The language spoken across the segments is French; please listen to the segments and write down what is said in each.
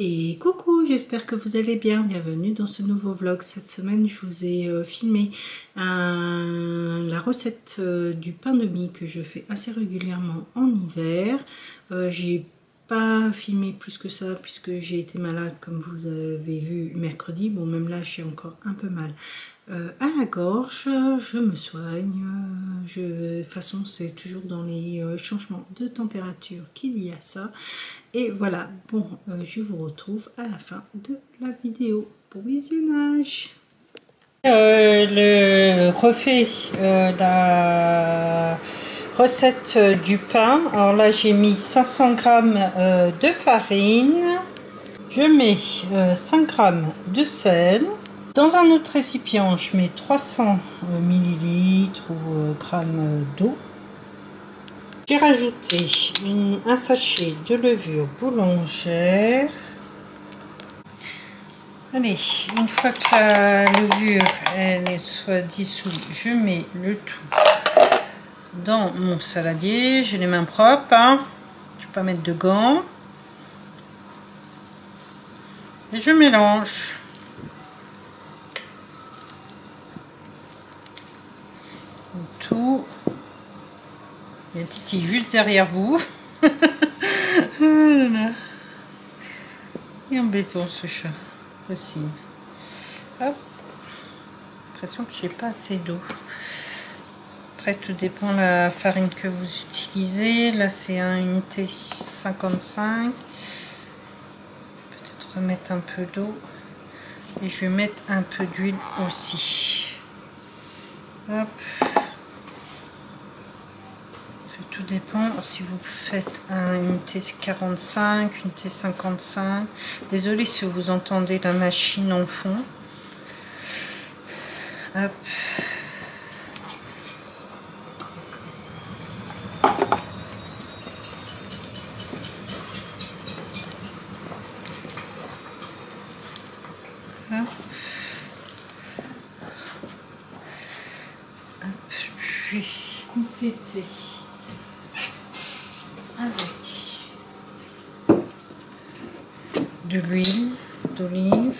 Et coucou, j'espère que vous allez bien. Bienvenue dans ce nouveau vlog. Cette semaine, je vous ai filmé la recette du pain de mie que je fais assez régulièrement en hiver. J'ai pas filmé plus que ça puisque j'ai été malade comme vous avez vu mercredi. Bon, même là, j'ai encore un peu mal à la gorge. Je me soigne. De toute façon, c'est toujours dans les changements de température qu'il y a ça. Et voilà, bon, je vous retrouve à la fin de la vidéo. Bon visionnage. Refait la recette du pain. Alors là, j'ai mis 500 g de farine. Je mets 5 g de sel. Dans un autre récipient, je mets 300 ml ou grammes d'eau. J'ai rajouté un sachet de levure boulangère. Allez, une fois que la levure soit dissoute, je mets le tout dans mon saladier. J'ai les mains propres, hein. Je ne vais pas mettre de gants. Et je mélange. Tout. Il y a Titi juste derrière vous. Voilà. Il est embêtant ce chat aussi. Hop. L'impression que j'ai pas assez d'eau. Après tout dépend de la farine que vous utilisez. Là c'est un unité 55. Peut-être remettre un peu d'eau. Et je vais mettre un peu d'huile aussi. Hop. Tout dépend si vous faites un unité 45, unité 55. Désolée si vous entendez la machine en fond. Hop. Hop. Hop. Je vais compléter avec de l'huile d'olive.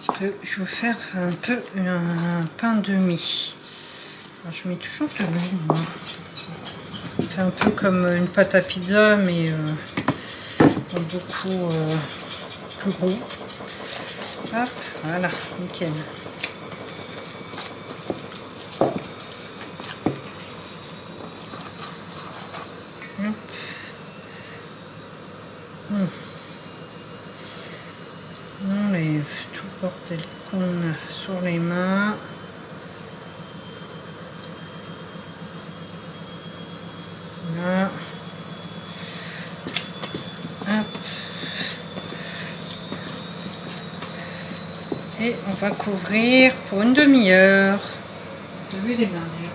Parce que je veux faire un peu un pain de mie. Alors, je mets toujours de l'huile. C'est un peu comme une pâte à pizza, mais beaucoup plus gros. Hop, voilà, nickel. On enlève tout le bordel qu'on a sur les mains. Voilà. Hop. Et on va couvrir pour une demi-heure. Vous avez vu les mains déjà.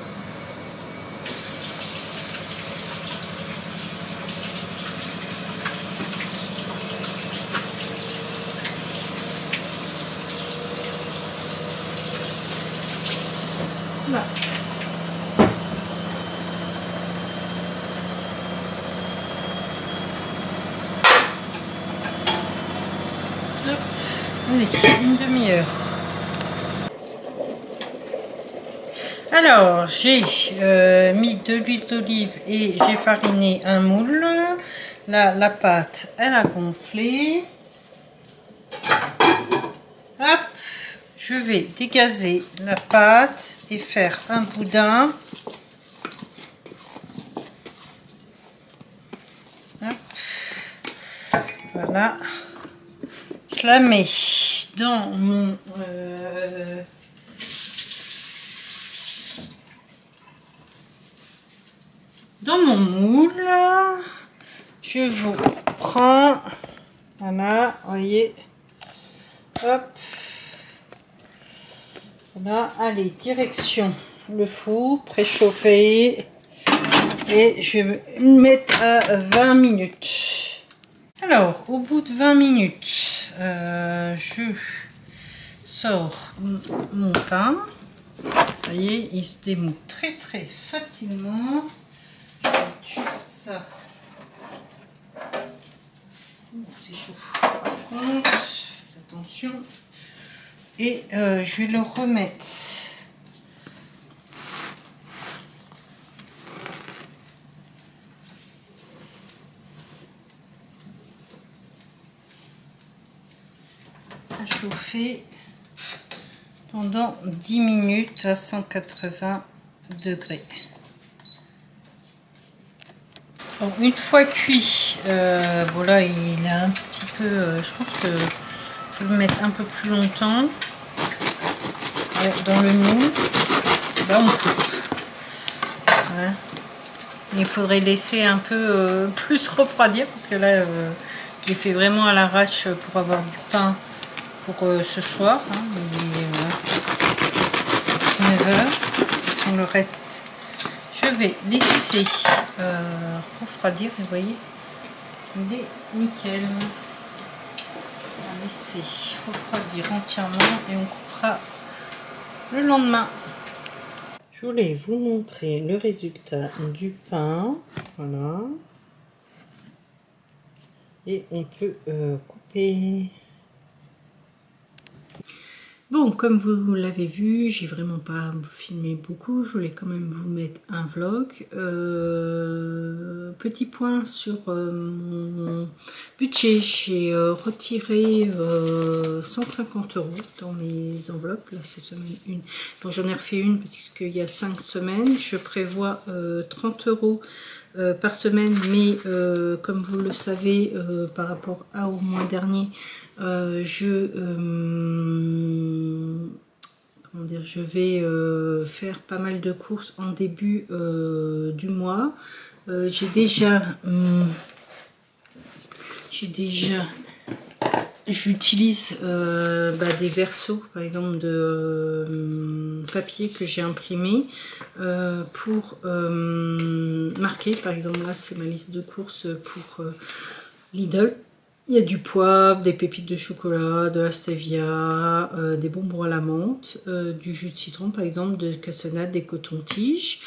Là. Allez, une demi-heure. Alors, j'ai mis de l'huile d'olive et j'ai fariné un moule. Là, la pâte, elle a gonflé. Hop, je vais dégazer la pâte et faire un boudin. Hop. Voilà. Je la mets dans mon moule. Je vous prends, voilà, voyez, hop, voilà, allez, direction le four préchauffé et je vais me mettre à 20 minutes. Alors, au bout de 20 minutes, je sors mon pain. Vous voyez, il se démoule très facilement. ça. C'est chaud. Par contre, attention. Et je vais le remettre. À chauffer pendant 10 minutes à 180 degrés. Donc, une fois cuit, bon là il a un petit peu, je pense que faut le mettre un peu plus longtemps dans le moule. Là on coupe. Voilà. Il faudrait laisser un peu plus refroidir parce que là j'ai fait vraiment à l'arrache pour avoir du pain pour ce soir. Hein. Il est 9 h. Sur le reste, je vais laisser refroidir. Vous voyez, il est nickel. On va laisser refroidir entièrement et on coupera le lendemain. Je voulais vous montrer le résultat du pain. Voilà. Et on peut couper. Bon, comme vous l'avez vu, j'ai vraiment pas filmé beaucoup. Je voulais quand même vous mettre un vlog. Petit point sur mon budget. J'ai retiré 150 € dans mes enveloppes. Là, c'est semaine 1. Donc, j'en ai refait une parce qu'il y a 5 semaines. Je prévois 30 € par semaine. Mais comme vous le savez, par rapport au mois dernier, je vais faire pas mal de courses en début du mois. J'utilise des versos, par exemple, de papier que j'ai imprimé pour marquer. Par exemple, là, c'est ma liste de courses pour Lidl. Il y a du poivre, des pépites de chocolat, de la stevia, des bonbons à la menthe, du jus de citron par exemple, de cassonade, des cotons-tiges.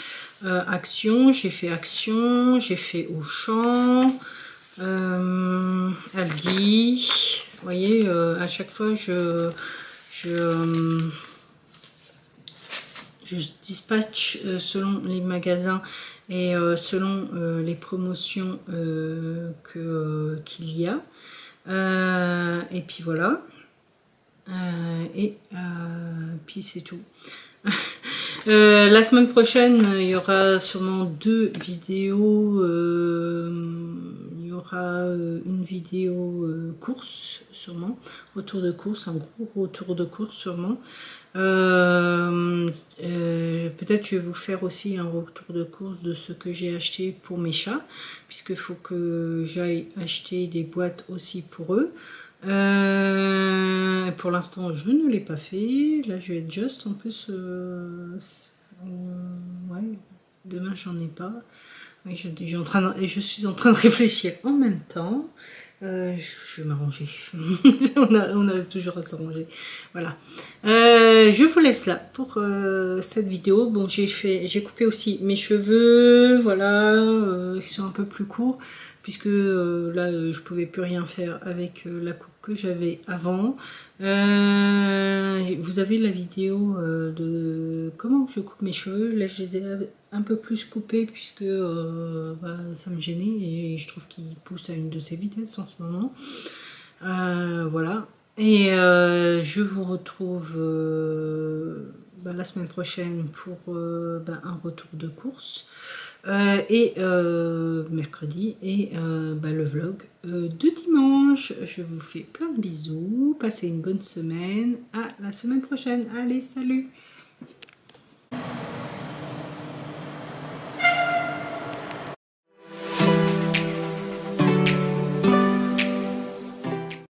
Action, j'ai fait Action, j'ai fait Auchan, Aldi. Vous voyez, à chaque fois je dispatche selon les magasins et selon les promotions qu'il y a. Et puis voilà. Puis c'est tout. La semaine prochaine, il y aura sûrement 2 vidéos. Il y aura une vidéo course, sûrement. Retour de course, un gros retour de course, sûrement. Peut-être je vais vous faire aussi un retour de course de ce que j'ai acheté pour mes chats, puisqu'il faut que j'aille acheter des boîtes aussi pour eux. Pour l'instant je ne l'ai pas fait. Là je vais être juste en plus ouais, demain j'en ai pas. Oui, je suis en train de réfléchir en même temps. Je vais m'arranger. on arrive toujours à s'arranger. Voilà. Je vous laisse là pour cette vidéo. Bon, j'ai coupé aussi mes cheveux. Voilà. Ils sont un peu plus courts. Puisque là, je pouvais plus rien faire avec la coupe que j'avais avant. Vous avez la vidéo de comment je coupe mes cheveux. Là, je les ai un peu plus coupés puisque ça me gênait et je trouve qu'ils poussent à une de ces vitesses en ce moment. Voilà. Et je vous retrouve la semaine prochaine pour un retour de course. Et mercredi et le vlog de dimanche. Je vous fais plein de bisous, passez une bonne semaine, à la semaine prochaine, allez salut.